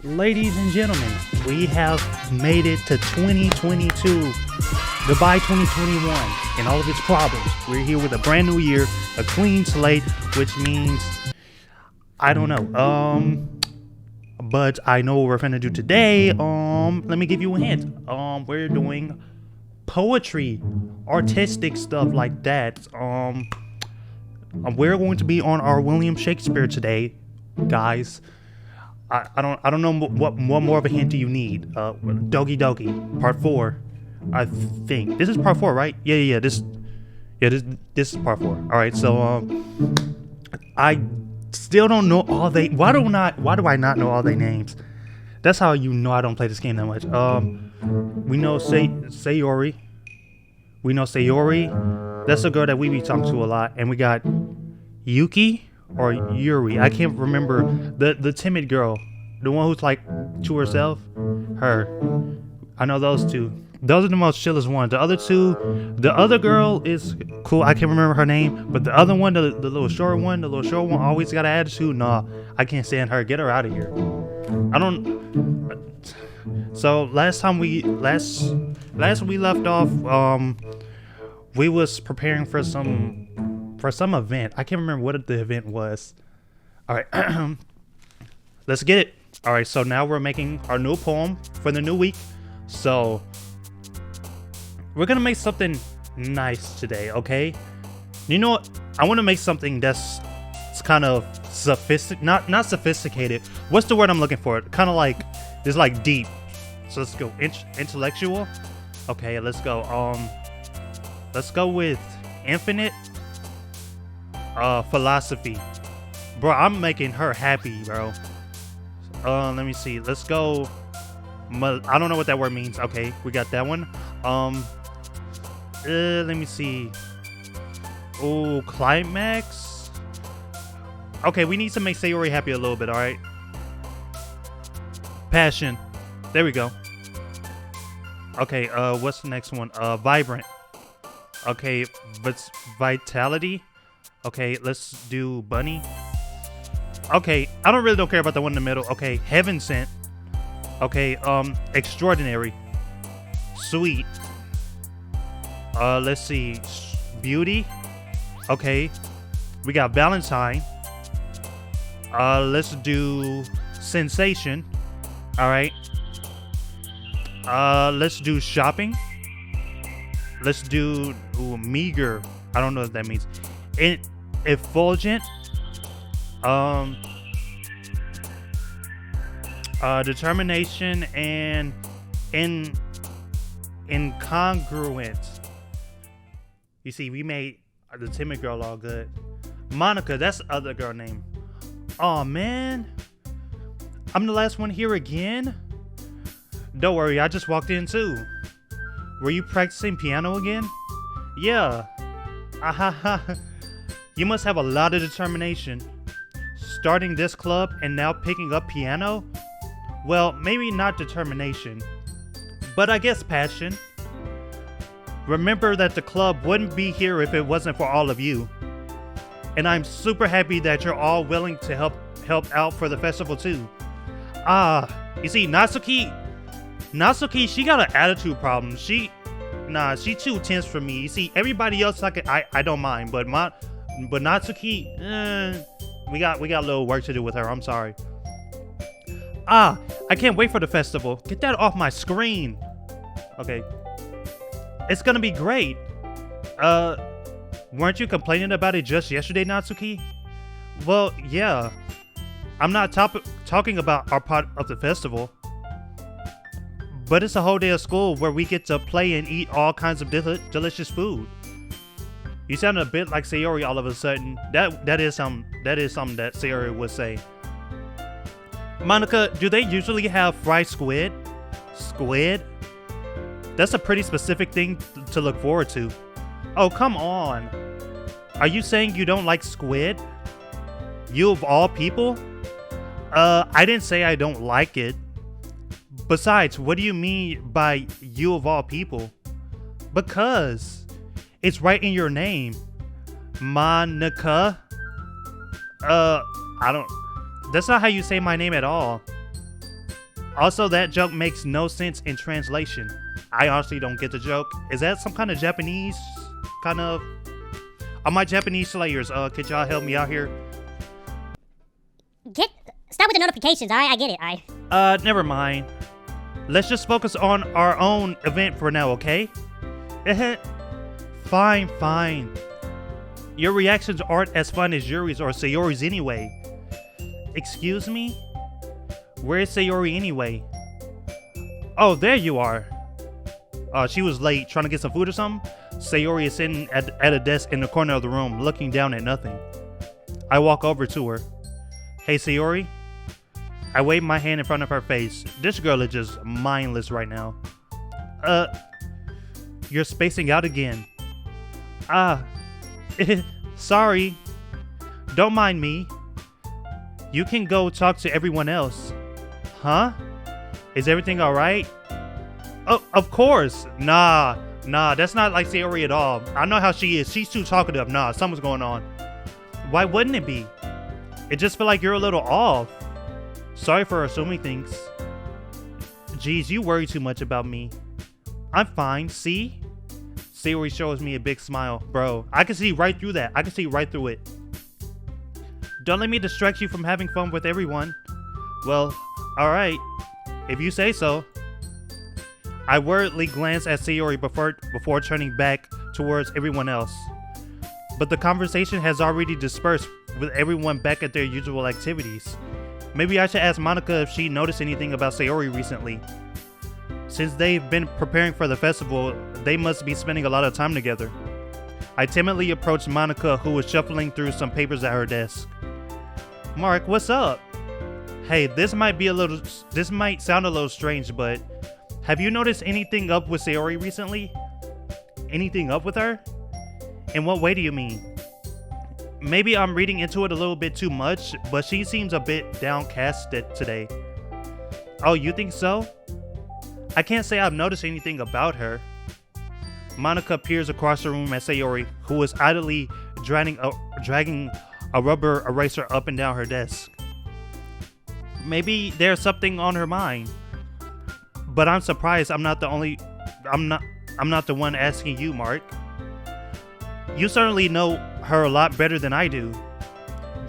Ladies and gentlemen, we have made it to 2022. Goodbye 2021 and all of its problems. We're here with a brand new year, a clean slate, which means I don't know. But I know what we're gonna do today. Let me give you a hint. We're doing poetry, artistic stuff like that. We're going to be on our William Shakespeare today, guys. I don't know what more of a hint do you need. Doki, part 4. I think this is part 4, right? Yeah. This is part 4. All right. So I still don't know all they. Why do I not know all their names? That's how you know I don't play this game that much. We know Sayori. We know Sayori. That's a girl that we be talking to a lot, and we got Yuki or Yuri. I can't remember the timid girl, the one who's like to herself. Her. I know those two. Those are the most chillest ones. The other two, the other girl is cool. I can't remember her name, but the other one, the little short one, always got an attitude. Nah, I can't stand her. Get her out of here. I don't. So last we left off, we was preparing for some event. I can't remember what the event was. All right, let's get it. All right, so now we're making our new poem for the new week. So we're gonna make something nice today, okay? You know what? I want to make something that's kind of not sophisticated. What's the word I'm looking for? Kind of like it's like deep. So let's go intellectual. Okay, let's go. Let's go with infinite philosophy. Bro, I'm making her happy, bro. Let me see. Let's go. I don't know what that word means. Okay, we got that one. Let me see. Oh, climax. Okay, we need to make Sayori happy a little bit. All right. Passion. There we go. Okay. What's the next one? Vibrant. Okay, but vitality. Okay, let's do bunny. Okay, I don't care about the one in the middle. Okay, heaven sent. Okay, extraordinary. Sweet. Let's see. Beauty. Okay. We got Valentine. Let's do sensation. Alright. Let's do shopping. Let's do meager. I don't know what that means. Effulgent. Determination and incongruent. You see, we made the timid girl all good. Monica, that's the other girl name. Oh man, I'm the last one here again. Don't worry, I just walked in too. Were you practicing piano again? Yeah. You must have a lot of determination. Starting this club and now picking up piano? Well, maybe not determination, but I guess passion. Remember that the club wouldn't be here if it wasn't for all of you. And I'm super happy that you're all willing to help out for the festival too. You see, Natsuki, she got an attitude problem. She too tense for me. You see, everybody else I don't mind, but Natsuki, we got a little work to do with her. I'm sorry. I can't wait for the festival. Get that off my screen. Okay. It's gonna be great. Weren't you complaining about it just yesterday, Natsuki? Well, yeah. I'm not talking about our part of the festival. But it's a whole day of school where we get to play and eat all kinds of delicious food. You sound a bit like Sayori all of a sudden. That is something that Sayori would say. Monica, do they usually have fried squid? Squid? That's a pretty specific thing to look forward to. Oh, come on. Are you saying you don't like squid? You of all people? I didn't say I don't like it. Besides, what do you mean by you of all people? Because it's right in your name. Monica? I don't... That's not how you say my name at all. Also, that joke makes no sense in translation. I honestly don't get the joke. Is that some kind of Japanese kind of... my Japanese slayers, could y'all help me out here? Stop with the notifications, alright? I get it, Never mind. Let's just focus on our own event for now, okay? Fine. Your reactions aren't as fun as Yuri's or Sayori's anyway. Excuse me? Where's Sayori anyway? Oh, there you are. She was late, trying to get some food or something? Sayori is sitting at a desk in the corner of the room, looking down at nothing. I walk over to her. Hey, Sayori? I wave my hand in front of her face. This girl is just mindless right now. You're spacing out again. Sorry. Don't mind me. You can go talk to everyone else. Huh? Is everything alright? Oh, of course. Nah, that's not like Sayori at all. I know how she is. She's too talkative. Nah, something's going on. Why wouldn't it be? It just feel like you're a little off. Sorry for assuming things. Geez, you worry too much about me. I'm fine, see? Sayori shows me a big smile. Bro, I can see right through that. I can see right through it. Don't let me distract you from having fun with everyone. Well, alright. If you say so. I worriedly glance at Sayori before turning back towards everyone else. But the conversation has already dispersed with everyone back at their usual activities. Maybe I should ask Monica if she noticed anything about Sayori recently. Since they've been preparing for the festival, they must be spending a lot of time together. I timidly approached Monica, who was shuffling through some papers at her desk. Mark, what's up? Hey, this might sound a little strange, but have you noticed anything up with Sayori recently? Anything up with her? In what way do you mean? Maybe I'm reading into it a little bit too much, but she seems a bit downcast today. Oh, you think so? I can't say I've noticed anything about her. Monica peers across the room at Sayori, who is idly dragging a rubber eraser up and down her desk. Maybe there's something on her mind. But I'm surprised I'm not the one asking you, Mark. You certainly know her a lot better than I do.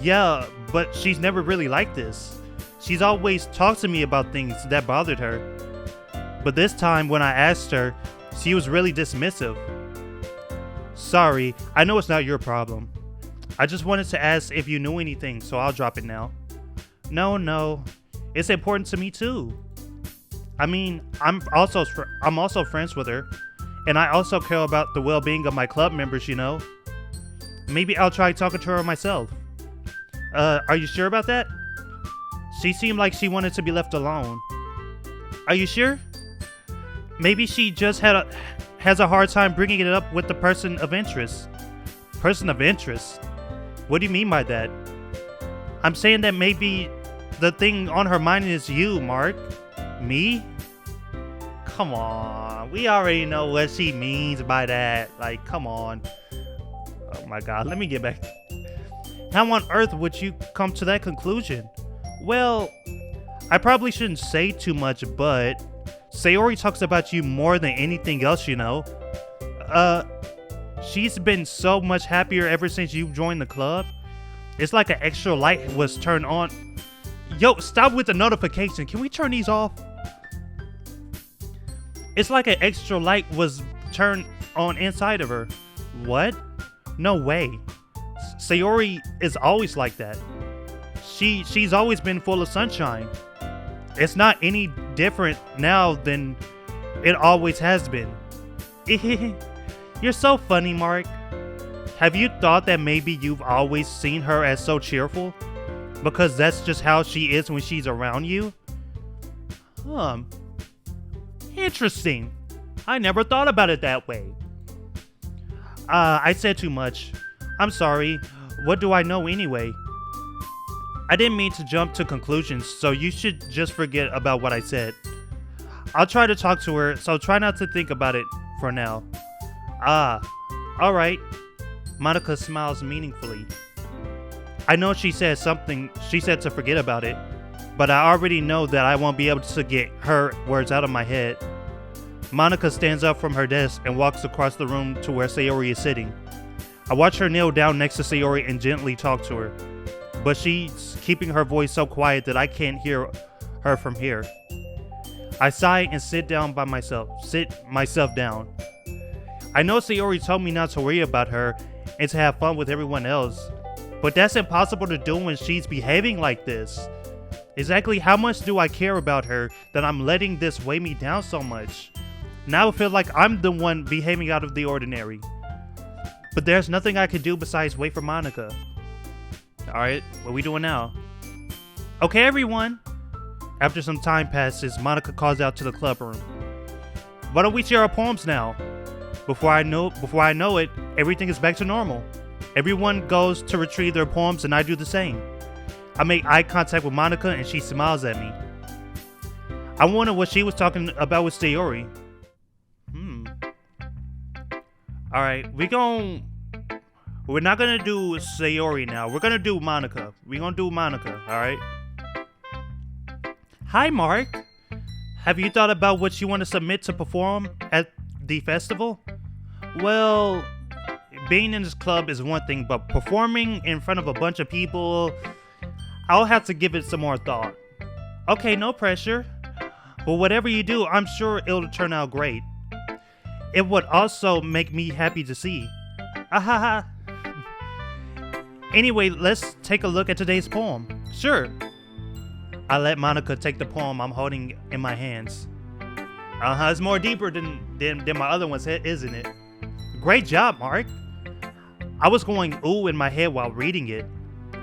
Yeah, but she's never really like this. She's always talked to me about things that bothered her. But this time when I asked her, she was really dismissive. Sorry, I know it's not your problem. I just wanted to ask if you knew anything, so I'll drop it now. No, it's important to me too. I mean, I'm also friends with her, and I also care about the well-being of my club members, you know. Maybe I'll try talking to her myself. Are you sure about that? She seemed like she wanted to be left alone. Are you sure? Maybe she just has a hard time bringing it up with the person of interest. Person of interest? What do you mean by that? I'm saying that maybe the thing on her mind is you, Mark. Me? Come on. We already know what she means by that. Like, come on. Oh my god, let me get back. How on earth would you come to that conclusion? Well, I probably shouldn't say too much, but Sayori talks about you more than anything else, you know. She's been so much happier ever since you joined the club. It's like an extra light was turned on. Yo, stop with the notification. Can we turn these off? It's like an extra light was turned on inside of her. What? No way. Sayori is always like that. She's always been full of sunshine. It's not any different now than it always has been. You're so funny, Mark. Have you thought that maybe you've always seen her as so cheerful? Because that's just how she is when she's around you? Interesting. I never thought about it that way. I said too much. I'm sorry. What do I know anyway? I didn't mean to jump to conclusions, so you should just forget about what I said. I'll try to talk to her, so try not to think about it for now. Alright. Monica smiles meaningfully. I know she said to forget about it. but I already know that I won't be able to get her words out of my head. Monica stands up from her desk and walks across the room to where Sayori is sitting. I watch her kneel down next to Sayori and gently talk to her, but she's keeping her voice so quiet that I can't hear her from here. I sigh and sit myself down. I know Sayori told me not to worry about her and to have fun with everyone else, but that's impossible to do when she's behaving like this. Exactly how much do I care about her that I'm letting this weigh me down so much? Now I feel like I'm the one behaving out of the ordinary. But there's nothing I can do besides wait for Monica. Alright, what are we doing now? Okay, everyone. After some time passes, Monica calls out to the club room. Why don't we share our poems now? Before I know it, everything is back to normal. Everyone goes to retrieve their poems and I do the same. I make eye contact with Monica and she smiles at me. I wonder what she was talking about with Sayori. Alright, we're not gonna do Sayori now. We're gonna do Monica. We're gonna do Monica, alright? Hi, Mark. Have you thought about what you want to submit to perform at the festival? Well, being in this club is one thing, but performing in front of a bunch of people, I'll have to give it some more thought. Okay, no pressure. But whatever you do, I'm sure it'll turn out great. It would also make me happy to see. Ahaha. Anyway, let's take a look at today's poem. Sure. I let Monica take the poem I'm holding in my hands. It's more deeper than my other ones, isn't it? Great job, Mark. I was going ooh in my head while reading it.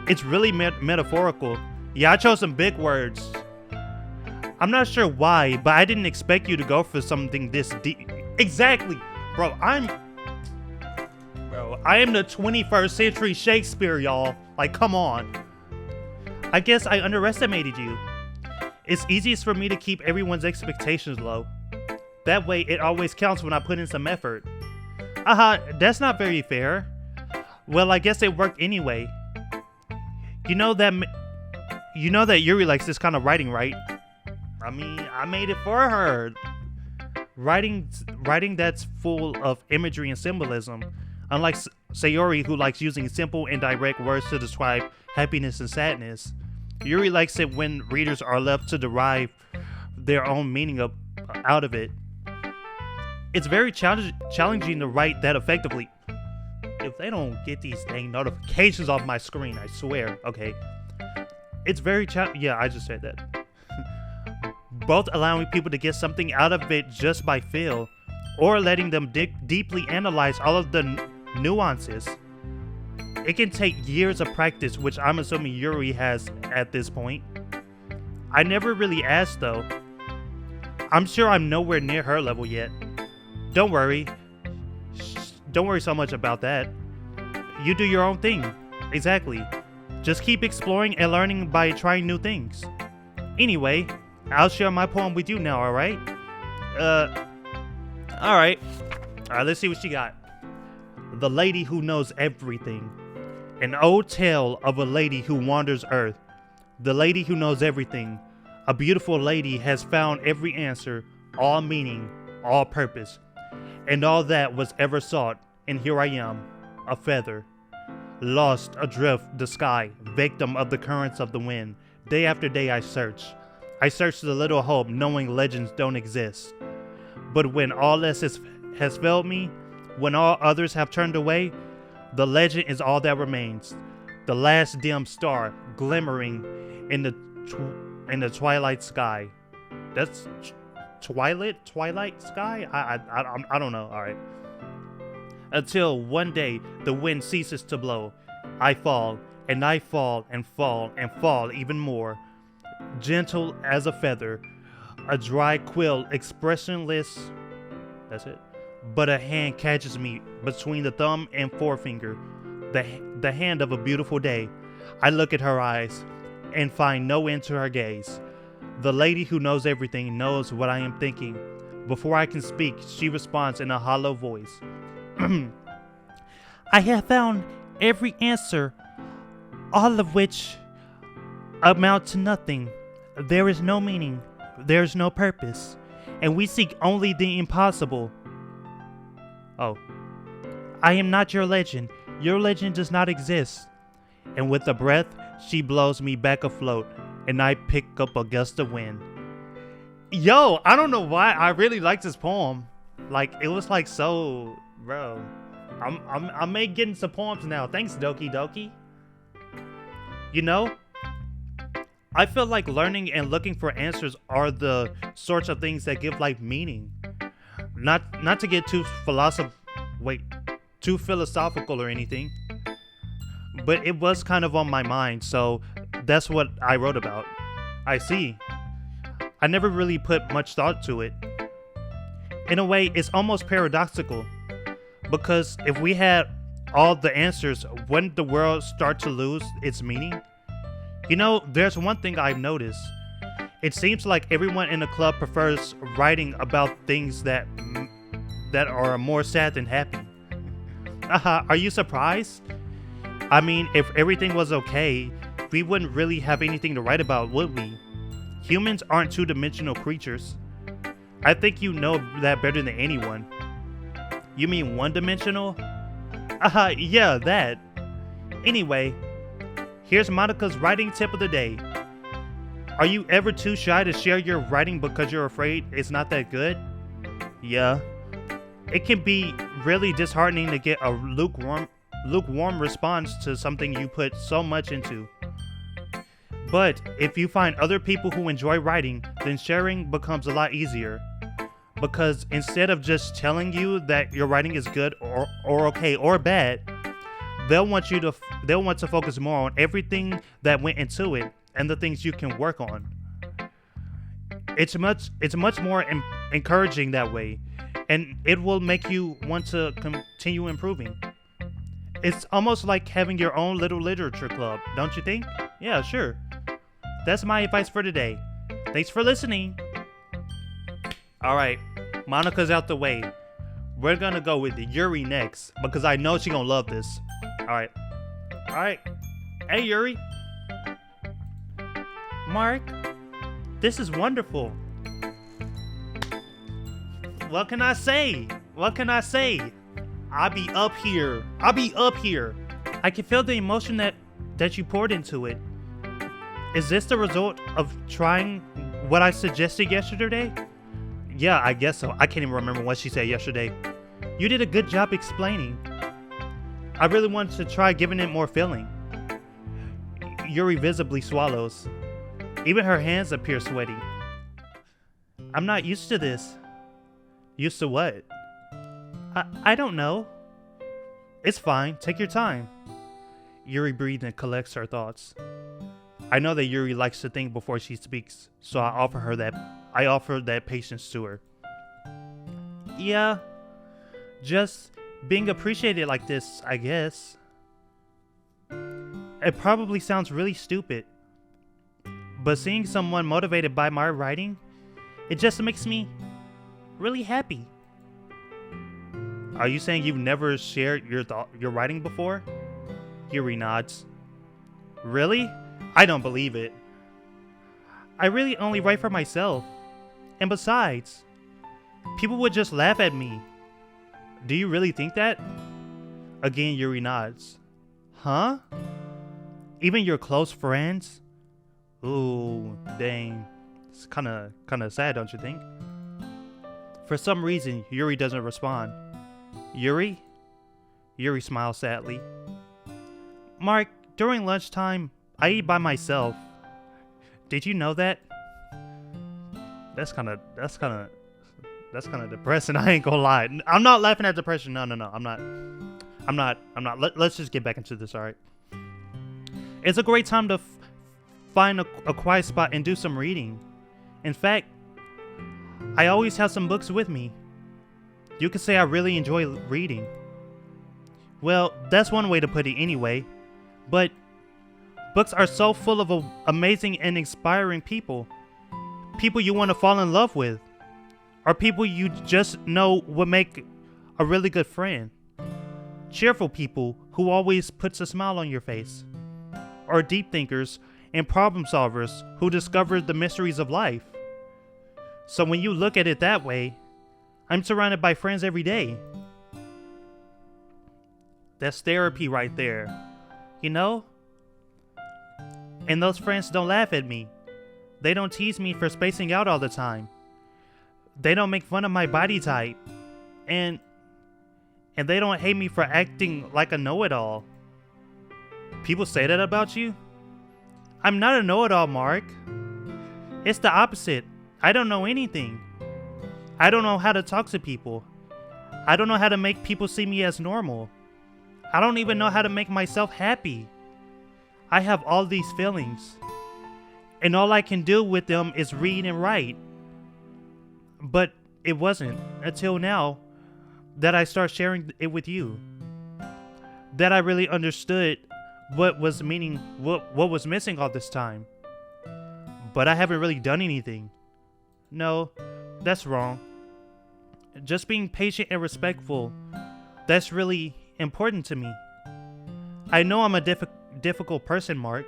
It's really metaphorical. Yeah, I chose some big words. I'm not sure why, but I didn't expect you to go for something this deep. Exactly, bro. I am the 21st century Shakespeare, y'all. Like, come on. I guess I underestimated you. It's easiest for me to keep everyone's expectations low. That way, it always counts when I put in some effort. That's not very fair. Well, I guess it worked anyway. You know that Yuri likes this kind of writing, right? I mean, I made it for her. Writing that's full of imagery and symbolism. Unlike Sayori, who likes using simple and direct words to describe happiness and sadness. Yuri likes it when readers are left to derive their own meaning out of it. It's very challenging to write that effectively. If they don't get these dang notifications off my screen, I swear. Okay. It's very yeah, I just said that. Both allowing people to get something out of it just by feel, or letting them deeply analyze all of the nuances. It can take years of practice, which I'm assuming Yuri has at this point. I never really asked though. I'm sure I'm nowhere near her level yet. Don't worry. Don't worry so much about that. You do your own thing. Exactly. Just keep exploring and learning by trying new things. Anyway, I'll share my poem with you now, alright? Alright, let's see what she got. The Lady Who Knows Everything. An old tale of a lady who wanders earth. The lady who knows everything. A beautiful lady has found every answer, all meaning, all purpose, and all that was ever sought. And here I am, a feather, lost adrift the sky, victim of the currents of the wind. Day after day I search the little hope, knowing legends don't exist. But when all else has failed me, when all others have turned away, the legend is all that remains. The last dim star glimmering in the twilight sky. That's twilight sky? I don't know. All right. Until one day the wind ceases to blow, I fall and I fall and fall and fall even more. Gentle as a feather, a dry quill, expressionless. That's it. But a hand catches me between the thumb and forefinger, the hand of a beautiful day. I look at her eyes and find no end to her gaze. The lady who knows everything knows what I am thinking. Before I can speak, she responds in a hollow voice. I have found every answer, all of which amount to nothing. There is no meaning, there is no purpose, and we seek only the impossible. Oh. I am not your legend. Your legend does not exist. And with a breath, she blows me back afloat, and I pick up a gust of wind. Yo, I don't know why I really liked this poem. Like, it was like so, bro. I'm getting some poems now. Thanks, Doki Doki. You know, I feel like learning and looking for answers are the sorts of things that give life meaning. Not to get too philosophical or anything, but it was kind of on my mind, so that's what I wrote about. I see. I never really put much thought to it. In a way, it's almost paradoxical, because if we had all the answers, wouldn't the world start to lose its meaning? You know, there's one thing I've noticed. It seems like everyone in the club prefers writing about things that are more sad than happy. Are you surprised? I mean, if everything was okay, we wouldn't really have anything to write about, would we? Humans aren't two-dimensional creatures. I think you know that better than anyone. You mean one-dimensional? Yeah, that. Anyway, here's Monica's writing tip of the day. Are you ever too shy to share your writing because you're afraid it's not that good? Yeah. It can be really disheartening to get a lukewarm response to something you put so much into. But if you find other people who enjoy writing, then sharing becomes a lot easier. Because instead of just telling you that your writing is good or okay or bad, they'll want to focus more on everything that went into it and the things you can work on. It's much more encouraging that way, and it will make you want to continue improving. It's almost like having your own little literature club, don't you think? Yeah, sure. That's my advice for today. Thanks for listening. Alright, Monica's out the way. We're gonna go with Yuri next, because I know she's gonna love this. Alright. Hey, Yuri. Mark, this is wonderful. What can I say? I'll be up here. I can feel the emotion that you poured into it. Is this the result of trying what I suggested yesterday? Yeah, I guess so. I can't even remember what she said yesterday. You did a good job explaining. I really wanted to try giving it more feeling. Yuri visibly swallows. Even her hands appear sweaty. I'm not used to this. Used to what? I don't know. It's fine. Take your time. Yuri breathes and collects her thoughts. I know that Yuri likes to think before she speaks, so I offer that patience to her. Yeah, just being appreciated like this, I guess. It probably sounds really stupid, but seeing someone motivated by my writing, it just makes me really happy. Are you saying you've never shared your writing before? Yuri nods. Really? I don't believe it. I really only write for myself. And besides, people would just laugh at me. Do you really think that? Again, Yuri nods. Huh? Even your close friends? Ooh, dang. It's kinda sad, don't you think? For some reason, Yuri doesn't respond. Yuri? Yuri smiles sadly. Mark, during lunchtime, I eat by myself. Did you know that? That's kind of depressing. I ain't gonna lie. I'm not laughing at depression. No. I'm not. Let's just get back into this, alright? It's a great time to find a quiet spot and do some reading. In fact, I always have some books with me. You could say I really enjoy reading. Well, that's one way to put it anyway. But books are so full of amazing and inspiring people. People you want to fall in love with. Or people you just know would make a really good friend. Cheerful people who always puts a smile on your face. Or deep thinkers and problem solvers who discovered the mysteries of life. So when you look at it that way, I'm surrounded by friends every day. That's therapy right there, you know? And those friends don't laugh at me. They don't tease me for spacing out all the time. They don't make fun of my body type. And they don't hate me for acting like a know-it-all. People say that about you? I'm not a know-it-all, Mark. It's the opposite. I don't know anything. I don't know how to talk to people. I don't know how to make people see me as normal. I don't even know how to make myself happy. I have all these feelings, and all I can do with them is read and write. But it wasn't until now that I start sharing it with you that I really understood what was missing all this time. But I haven't really done anything. No, that's wrong. Just being patient and respectful, that's really important to me. I know I'm a difficult person, Mark.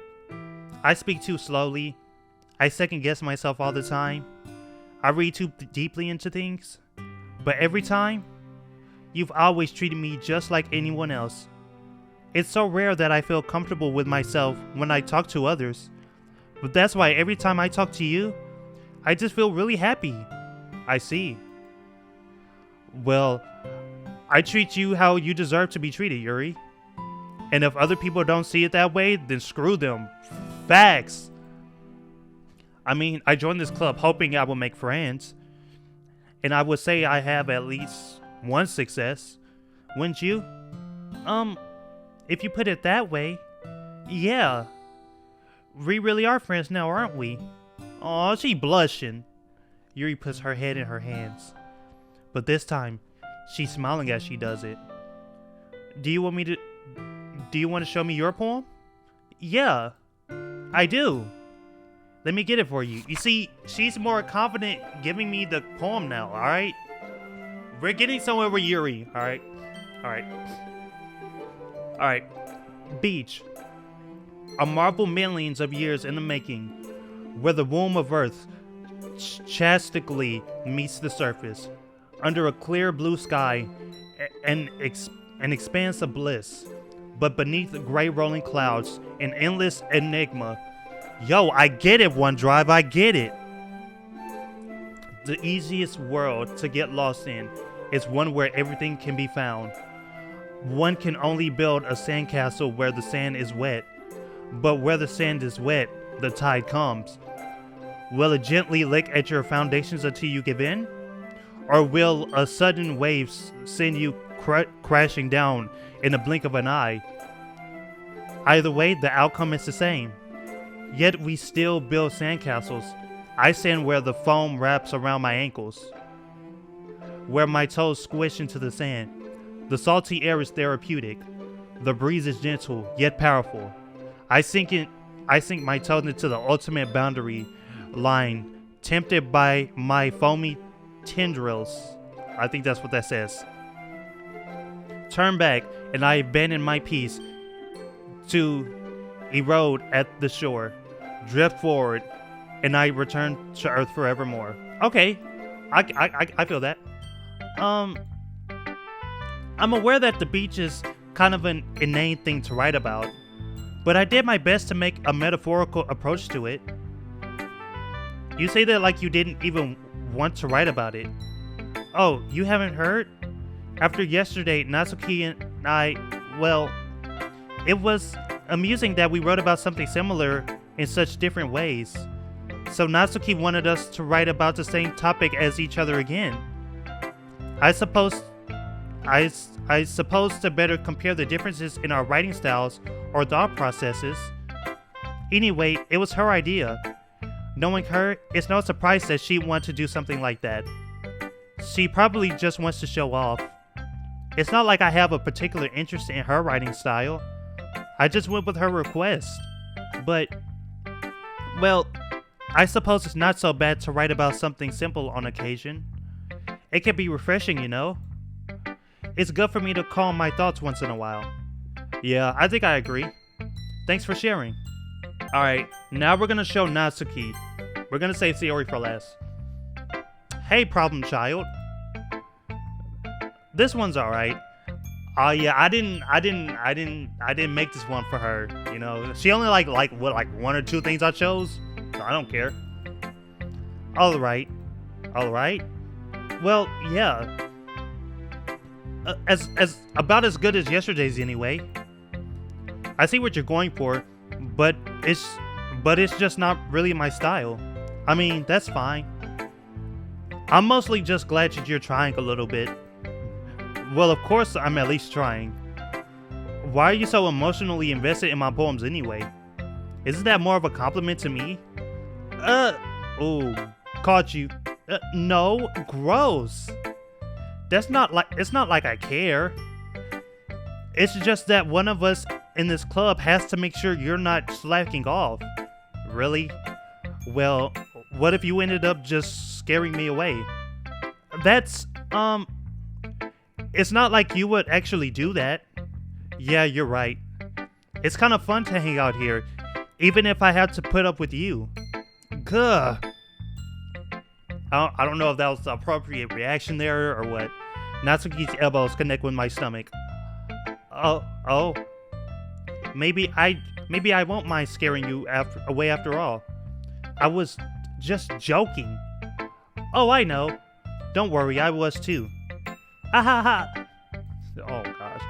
I speak too slowly. I second guess myself all the time. I read too deeply into things. But every time, you've always treated me just like anyone else. It's so rare that I feel comfortable with myself when I talk to others. But that's why every time I talk to you, I just feel really happy. I see. Well, I treat you how you deserve to be treated, Yuri. And if other people don't see it that way, then screw them. Facts. I mean, I joined this club hoping I will make friends. And I would say I have at least one success. Wouldn't you? If you put it that way, yeah. We really are friends now, aren't we? Aw, she blushing. Yuri puts her head in her hands. But this time, she's smiling as she does it. Do you want to show me your poem? Yeah, I do. Let me get it for you. You see, she's more confident giving me the poem now, alright? We're getting somewhere with Yuri, alright? Alright. Beach. A marvel millions of years in the making, where the womb of Earth chastically meets the surface, under a clear blue sky, an expanse of bliss. But beneath the gray rolling clouds, an endless enigma. Yo, I get it, OneDrive, I get it. The easiest world to get lost in is one where everything can be found. One can only build a sandcastle where the sand is wet. But where the sand is wet, the tide comes. Will it gently lick at your foundations until you give in? Or will a sudden wave send you crashing down in the blink of an eye? Either way, the outcome is the same. Yet we still build sandcastles. I stand where the foam wraps around my ankles, where my toes squish into the sand. The salty air is therapeutic. The breeze is gentle, yet powerful. I sink my toes into the ultimate boundary line, tempted by my foamy tendrils. I think that's what that says. Turn back, and I abandon my peace to erode at the shore, drift forward, and I return to Earth forevermore. Okay, I feel that. I'm aware that the beach is kind of an inane thing to write about, but I did my best to make a metaphorical approach to it. You say that like you didn't even want to write about it. Oh, you haven't heard? After yesterday, Natsuki and I, well, it was amusing that we wrote about something similar in such different ways. So Natsuki wanted us to write about the same topic as each other again. I suppose to better compare the differences in our writing styles or thought processes. Anyway, it was her idea. Knowing her, it's no surprise that she wanted to do something like that. She probably just wants to show off. It's not like I have a particular interest in her writing style. I just went with her request. But, well, I suppose it's not so bad to write about something simple on occasion. It can be refreshing, you know? It's good for me to calm my thoughts once in a while. Yeah, I think I agree. Thanks for sharing. Alright, now we're gonna show Natsuki. We're gonna save Sayori for last. Hey, problem child. This one's alright. Oh yeah, I didn't make this one for her. You know, she only like one or two things I chose. So I don't care. Alright. Well, yeah. As about as good as yesterday's anyway. I see what you're going for, but it's just not really my style. I mean, that's fine. I'm mostly just glad that you're trying a little bit. Well, of course I'm at least trying. Why are you so emotionally invested in my poems anyway? Isn't that more of a compliment to me? Oh, caught you. No, gross. It's not like I care. It's just that one of us in this club has to make sure you're not slacking off. Really? Well, what if you ended up just scaring me away? That's, it's not like you would actually do that. Yeah, you're right. It's kind of fun to hang out here, even if I had to put up with you. Gah. I don't know if that was the appropriate reaction there or what. Natsuki's elbows connect with my stomach. Oh. Maybe I won't mind scaring you away after all. I was just joking. Oh, I know. Don't worry, I was too. Ah ha ha. Oh gosh.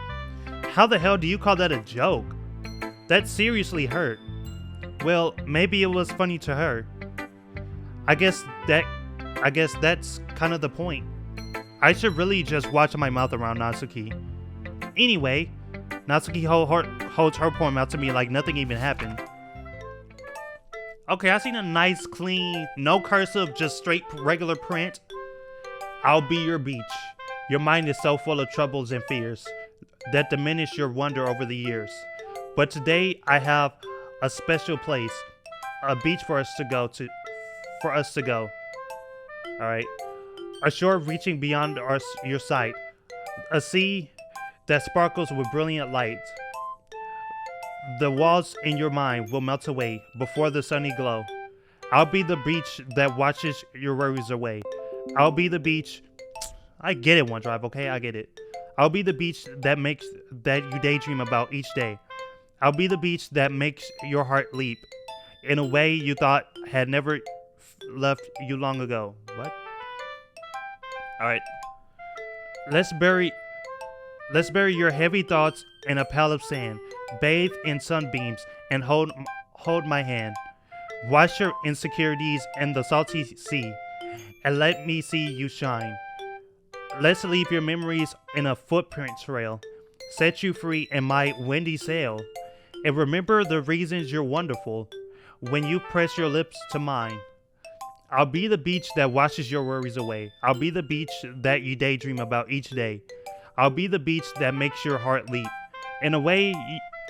How the hell do you call that a joke? That seriously hurt. Well, maybe it was funny to her. I guess that's kind of the point. I should really just watch my mouth around Natsuki. Anyway, Natsuki holds her poem out to me like nothing even happened. Okay, I seen a nice, clean, no cursive, just straight regular print. I'll be your beach. Your mind is so full of troubles and fears that diminish your wonder over the years. But today I have a special place, a beach for us to go. All right, a shore reaching beyond your sight, a sea that sparkles with brilliant light. The walls in your mind will melt away before the sunny glow. I'll be the beach that washes your worries away. I'll be the beach. I get it, OneDrive, okay? I get it. I'll be the beach that you daydream about each day. I'll be the beach that makes your heart leap in a way you thought had never left you long ago. What? All right. Let's bury your heavy thoughts in a pile of sand. Bathe in sunbeams and hold my hand. Wash your insecurities in the salty sea and let me see you shine. Let's leave your memories in a footprint trail. Set you free in my windy sail. And remember the reasons you're wonderful when you press your lips to mine. I'll be the beach that washes your worries away. I'll be the beach that you daydream about each day. I'll be the beach that makes your heart leap in a way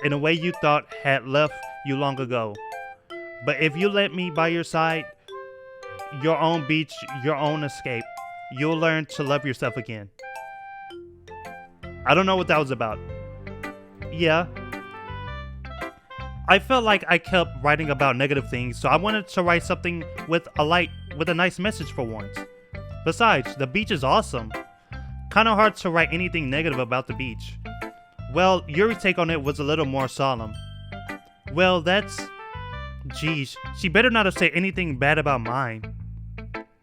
you thought had left you long ago. But if you let me by your side, your own beach, your own escape, you'll learn to love yourself again. I don't know what that was about. Yeah. I felt like I kept writing about negative things, so I wanted to write something with a nice message for once. Besides, the beach is awesome. Kinda hard to write anything negative about the beach. Well, Yuri's take on it was a little more solemn. Well, geez, she better not have said anything bad about mine.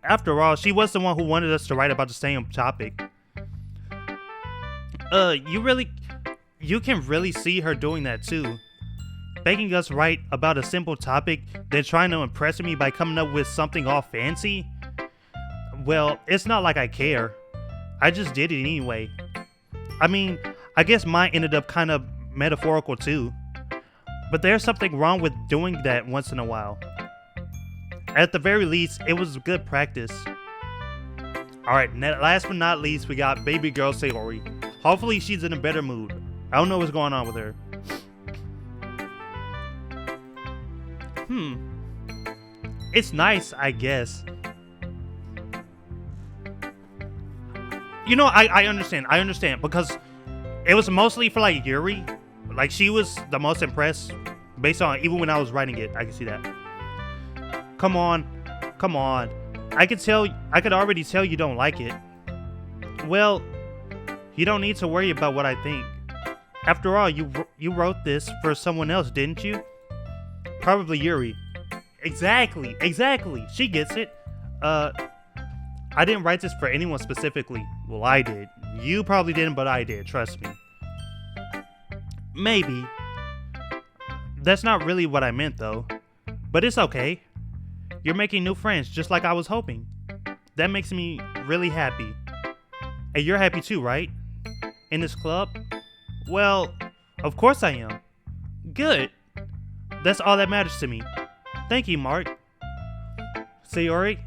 After all, she was the one who wanted us to write about the same topic. You can really see her doing that too. Making us write about a simple topic, then trying to impress me by coming up with something all fancy? Well, it's not like I care. I just did it anyway. I mean, I guess mine ended up kind of metaphorical too. But there's something wrong with doing that once in a while. At the very least, it was good practice. Alright, last but not least, we got baby girl Sayori. Hopefully she's in a better mood. I don't know what's going on with her. It's nice, I guess. You know, I understand, because it was mostly for like Yuri. Like, she was the most impressed Based on, even when I was writing it, I can see that. Come on. Come on. I could already tell you don't like it. Well, you don't need to worry about what I think. After all, you wrote this for someone else, didn't you? Probably Yuri. Exactly. She gets it. I didn't write this for anyone specifically. Well, I did. You probably didn't, but I did. Trust me. Maybe. That's not really what I meant, though. But it's okay. You're making new friends, just like I was hoping. That makes me really happy. And you're happy too, right? In this club? Well, of course I am. Good. That's all that matters to me. Thank you, Mark. Sayori?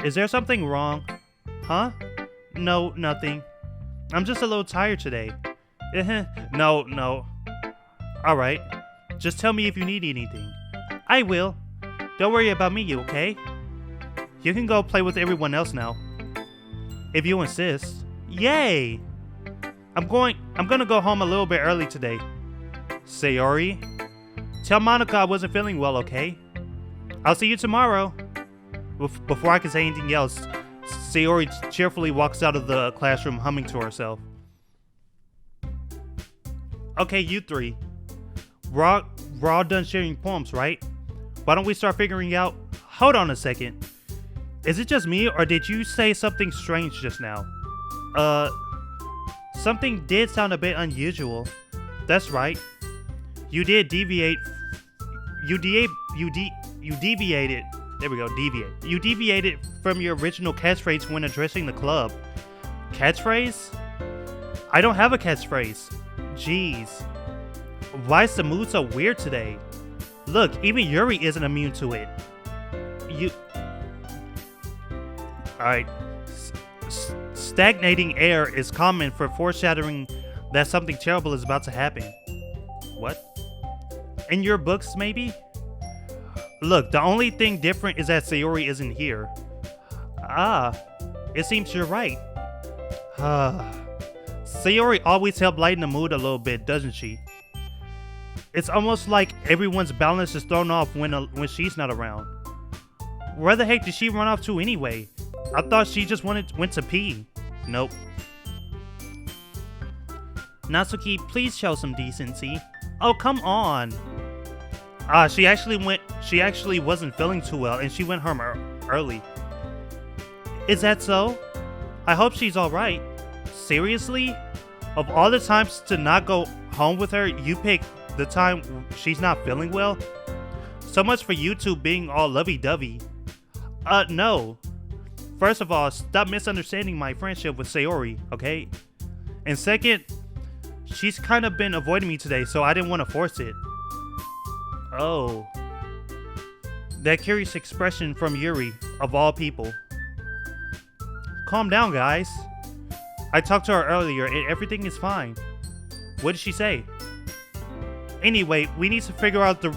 Is there something wrong? Huh? No, nothing. I'm just a little tired today. No. Alright. Just tell me if you need anything. I will. Don't worry about me, okay? You can go play with everyone else now. If you insist. Yay! I'm gonna go home a little bit early today. Sayori? Tell Monica I wasn't feeling well, okay? I'll see you tomorrow. Before I can say anything else, Sayori cheerfully walks out of the classroom humming to herself. Okay, you three. We're all done sharing poems, right? Why don't we start figuring out... Hold on a second. Is it just me, or did you say something strange just now? Something did sound a bit unusual. That's right. You did deviate... You deviated... There we go, deviate. You deviated from your original catchphrase when addressing the club. Catchphrase? I don't have a catchphrase. Jeez. Why is the mood so weird today? Look, even Yuri isn't immune to it. Alright. Stagnating air is common for foreshadowing that something terrible is about to happen. What? In your books, maybe? Look, the only thing different is that Sayori isn't here. Ah, it seems you're right. Sayori always helps lighten the mood a little bit, doesn't she? It's almost like everyone's balance is thrown off when she's not around. Where the heck did she run off to anyway? I thought she just went to pee. Nope. Natsuki, please show some decency. Oh, come on. She actually wasn't feeling too well and she went home early. Is that so? I hope she's alright. Seriously? Of all the times to not go home with her, you pick the time she's not feeling well? So much for you two being all lovey-dovey. No. First of all, stop misunderstanding my friendship with Sayori, okay? And second, she's kind of been avoiding me today, so I didn't want to force it. Oh. That curious expression from Yuri, of all people. Calm down, guys. I talked to her earlier and everything is fine. What did she say? Anyway, we need to figure out the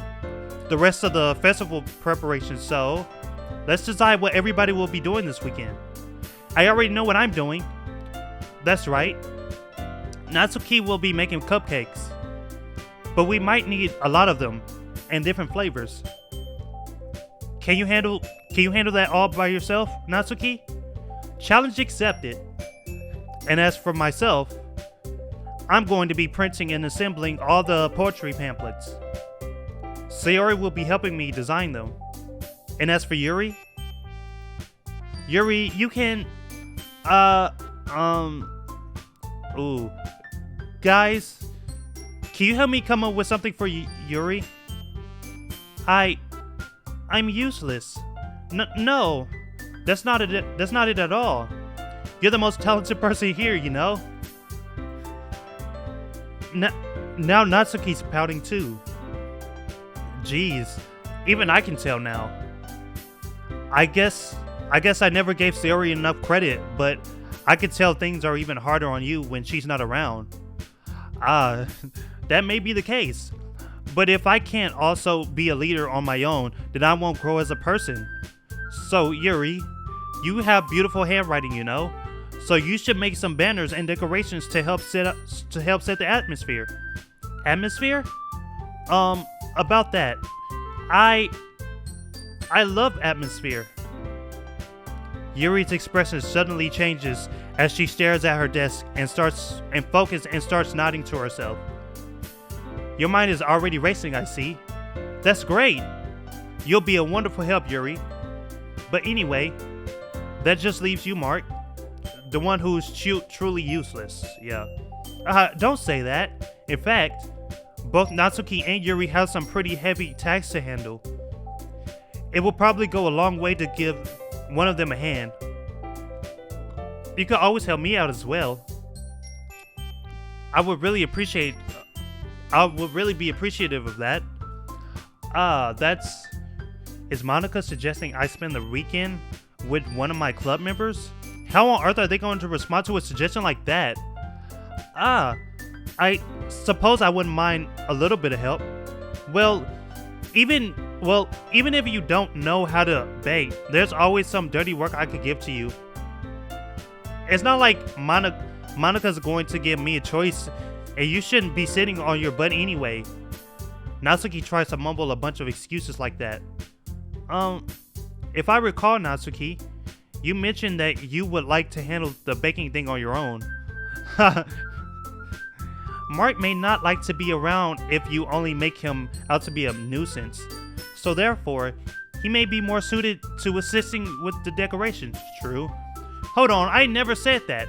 rest of the festival preparations, so let's decide what everybody will be doing this weekend. I already know what I'm doing. That's right. Natsuki will be making cupcakes. But we might need a lot of them and different flavors. Can you handle that all by yourself, Natsuki? Challenge accepted. And as for myself, I'm going to be printing and assembling all the poetry pamphlets. Sayori will be helping me design them. And as for Yuri, you can, ooh. Guys, can you help me come up with something for Yuri? I'm useless. No, that's not it. That's not it at all. You're the most talented person here, you know. Now Natsuki's pouting too. Jeez, even I can tell now. I guess I never gave Sayori enough credit, but I could tell things are even harder on you when she's not around. That may be the case. But if I can't also be a leader on my own, then I won't grow as a person. So Yuri, you have beautiful handwriting, you know. So you should make some banners and decorations to help set the atmosphere. Atmosphere? About that, I love atmosphere. Yuri's expression suddenly changes as she stares at her desk and starts nodding to herself. Your mind is already racing, I see. That's great. You'll be a wonderful help, Yuri. But anyway, that just leaves you, Mark. The one who's truly useless. Yeah. Don't say that. In fact, both Natsuki and Yuri have some pretty heavy tasks to handle. It will probably go a long way to give one of them a hand. You could always help me out as well. I would really be appreciative of that. Is Monica suggesting I spend the weekend with one of my club members? How on earth are they going to respond to a suggestion like that? I suppose I wouldn't mind a little bit of help. Even if you don't know how to bake, there's always some dirty work I could give to you. It's not like Monica's going to give me a choice, and you shouldn't be sitting on your butt anyway. Natsuki tries to mumble a bunch of excuses like that. If I recall, Natsuki, you mentioned that you would like to handle the baking thing on your own. Mark may not like to be around if you only make him out to be a nuisance. So therefore, he may be more suited to assisting with the decorations. True. Hold on, I never said that.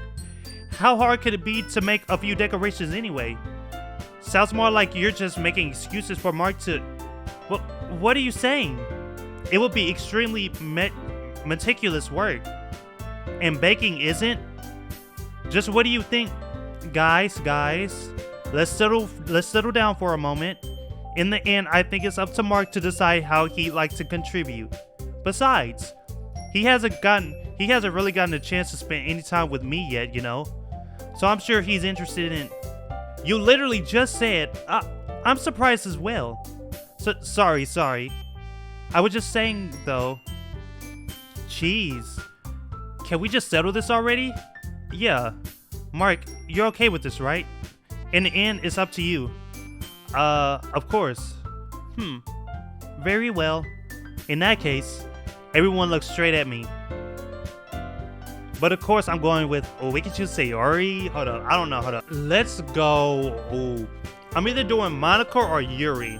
How hard could it be to make a few decorations anyway? Sounds more like you're just making excuses for Mark to... Well, what are you saying? It would be extremely meticulous work. And baking isn't? Just what do you think? Guys, let's settle down for a moment. In the end, I think it's up to Mark to decide how he'd like to contribute. Besides, he hasn't really gotten a chance to spend any time with me yet, you know? So I'm sure he's interested in... You literally just said, I'm surprised as well. So, sorry. I was just saying, though. Jeez. Can we just settle this already? Yeah. Mark, you're okay with this, right? In the end, it's up to you. Of course. Very well. In that case, everyone looks straight at me. But of course, I'm going with, we can choose Yuri. Hold up. Let's go. I'm either doing Monica or Yuri.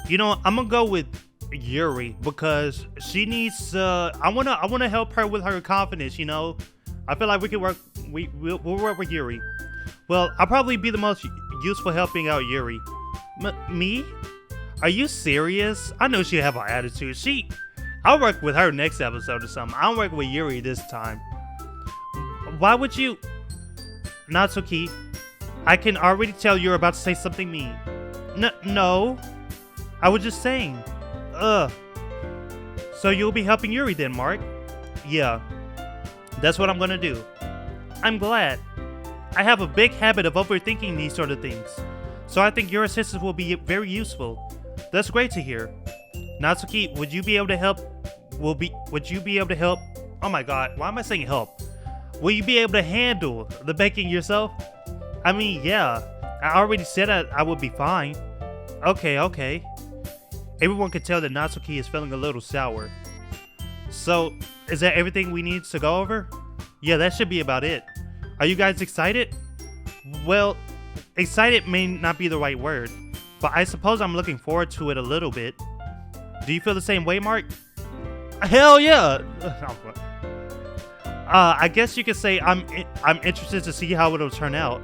You know, I'm gonna go with Yuri because she needs, I wanna help her with her confidence, you know? I feel like we can work, we'll work with Yuri. Well, I'll probably be the most useful helping out Yuri. Me? Are you serious? I know she'll have an attitude. I'll work with her next episode or something. I'm working with Yuri this time. Why would you? Natsuki, I can already tell you're about to say something mean. No. I was just saying. So you'll be helping Yuri then, Mark? Yeah. That's what I'm gonna do. I'm glad. I have a big habit of overthinking these sort of things. So I think your assistance will be very useful. That's great to hear. Natsuki, would you be able to help? Would you be able to help? Oh my god, why am I saying help? Will you be able to handle the baking yourself? I mean, yeah. I already said I would be fine. Okay. Everyone can tell that Natsuki is feeling a little sour. So, is that everything we need to go over? Yeah, that should be about it. Are you guys excited? Well, excited may not be the right word, but I suppose I'm looking forward to it a little bit. Do you feel the same way, Mark? Hell yeah! I guess you could say I'm interested to see how it'll turn out.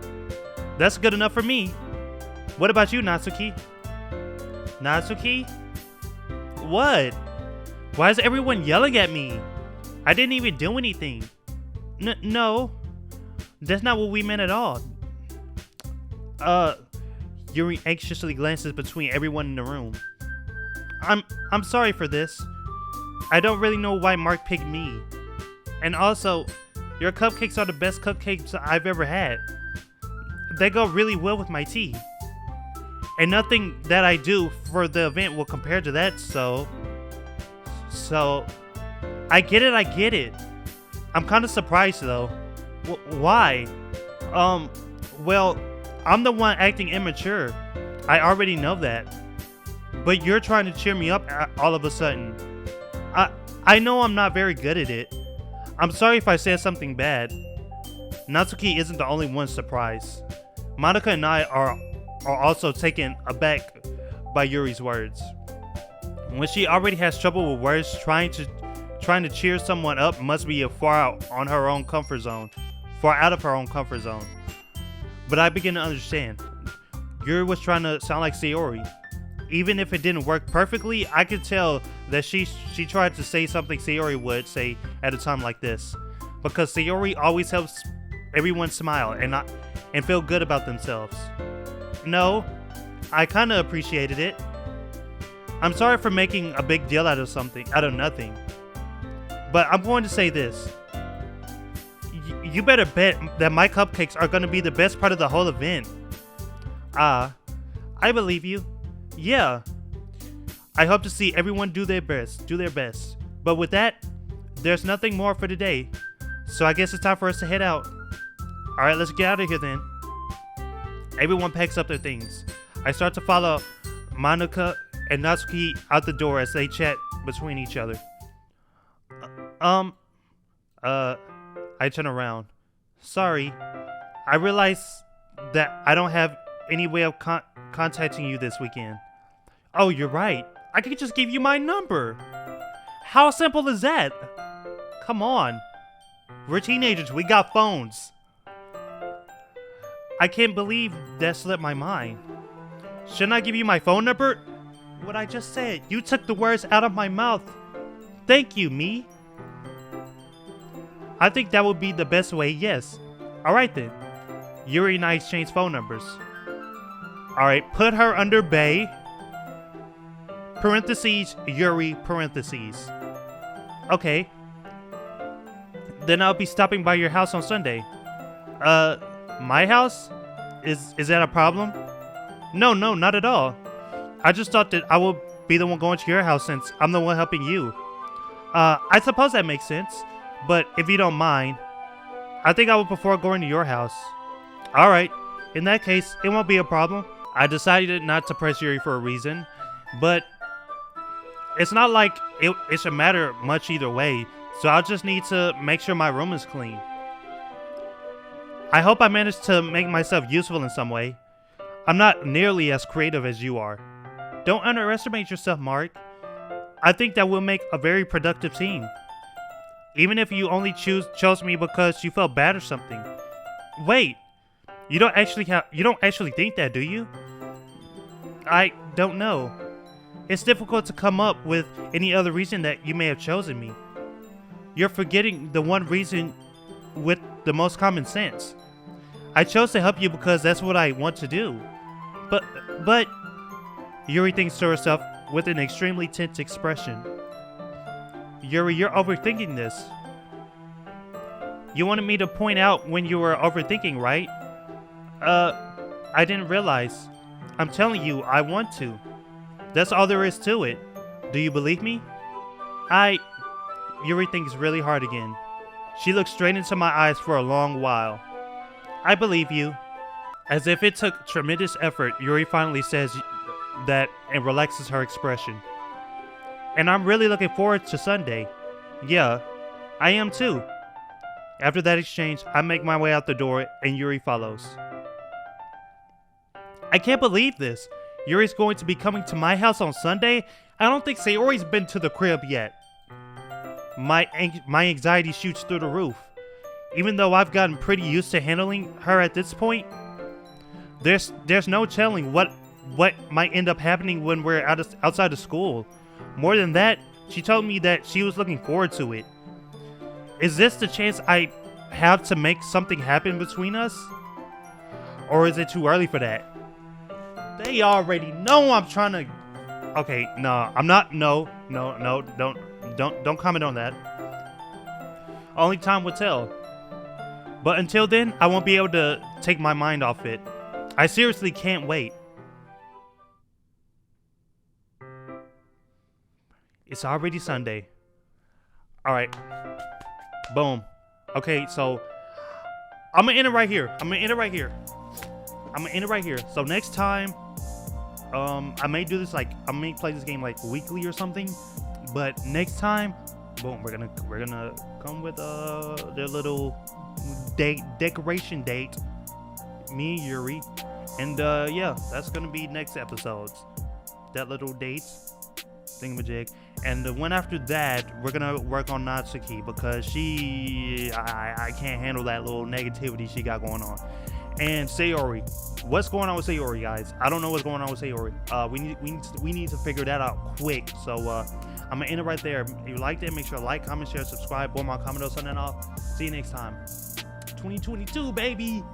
That's good enough for me. What about you, Natsuki? Natsuki? What? Why is everyone yelling at me? I didn't even do anything. No. That's not what we meant at all. Yuri anxiously glances between everyone in the room. I'm sorry for this. I don't really know why Mark picked me. And also, your cupcakes are the best cupcakes I've ever had. They go really well with my tea. And nothing that I do for the event will compare to that, so... I get it. I'm kind of surprised though. Why? Well, I'm the one acting immature. I already know that. But you're trying to cheer me up all of a sudden. I know I'm not very good at it. I'm sorry if I said something bad. Natsuki isn't the only one surprised. Monica and I are also taken aback by Yuri's words. When she already has trouble with words, trying to cheer someone up must be far out of her own comfort zone. But I begin to understand. Yuri was trying to sound like Sayori. Even if it didn't work perfectly, I could tell that she tried to say something Sayori would say at a time like this. Because Sayori always helps everyone smile and feel good about themselves. No, I kinda appreciated it. I'm sorry for making a big deal out of nothing. But I'm going to say this. You better bet that my cupcakes are gonna be the best part of the whole event. I believe you. Yeah. I hope to see everyone do their best. But with that, there's nothing more for today. So I guess it's time for us to head out. Alright, let's get out of here then. Everyone packs up their things. I start to follow Monica and Natsuki out the door as they chat between each other. I turn around. Sorry. I realize that I don't have any way of contacting you this weekend. Oh, you're right. I could just give you my number. How simple is that? Come on. We're teenagers. We got phones. I can't believe that slipped my mind. Shouldn't I give you my phone number? What I just said. You took the words out of my mouth. Thank you, me. I think that would be the best way, yes. Alright then. Yuri and I exchange phone numbers. Alright, put her under Bay. Parentheses, Yuri, parentheses. Okay. Then I'll be stopping by your house on Sunday. My house? Is that a problem? No, not at all. I just thought that I would be the one going to your house since I'm the one helping you. I suppose that makes sense. But if you don't mind, I think I would prefer going to your house. Alright, in that case, it won't be a problem. I decided not to press Yuri for a reason, but it's not like it should matter much either way, so I'll just need to make sure my room is clean. I hope I managed to make myself useful in some way. I'm not nearly as creative as you are. Don't underestimate yourself, Mark. I think that we'll make a very productive team. Even if you only chose me because you felt bad or something. Wait, you don't actually think that, do you? I don't know. It's difficult to come up with any other reason that you may have chosen me. You're forgetting the one reason with the most common sense. I chose to help you because that's what I want to do. But Yuri thinks to herself with an extremely tense expression. Yuri, you're overthinking this. You wanted me to point out when you were overthinking, right? I didn't realize. I'm telling you, I want to. That's all there is to it. Do you believe me? Yuri thinks really hard again. She looks straight into my eyes for a long while. I believe you. As if it took tremendous effort, Yuri finally says that and relaxes her expression. And I'm really looking forward to Sunday. Yeah, I am too. After that exchange, I make my way out the door and Yuri follows. I can't believe this. Yuri's going to be coming to my house on Sunday? I don't think Sayori's been to the crib yet. My anxiety shoots through the roof. Even though I've gotten pretty used to handling her at this point, there's no telling what might end up happening when we're outside of school. More than that, she told me that she was looking forward to it. Is this the chance I have to make something happen between us? Or is it too early for that? They already know I'm trying to... Okay, no, I'm not... No, don't comment on that. Only time will tell. But until then, I won't be able to take my mind off it. I seriously can't wait. It's already Sunday. Alright. Boom. Okay, so I'm gonna end it right here. So next time, I may do this like I may play this game like weekly or something, but next time, boom, we're gonna come with their little decoration date. Me, Yuri, and yeah, that's gonna be next episodes. That little date thingamajig, and the one after that, we're gonna work on Natsuki because I can't handle that little negativity she got going on. And Sayori, what's going on with Sayori, guys? I don't know what's going on with Sayori. We need to figure that out quick. So I'm gonna end it right there. If you liked it, make sure to like, comment, share, subscribe. Boom, my comment, signing off. See you next time. 2022, baby.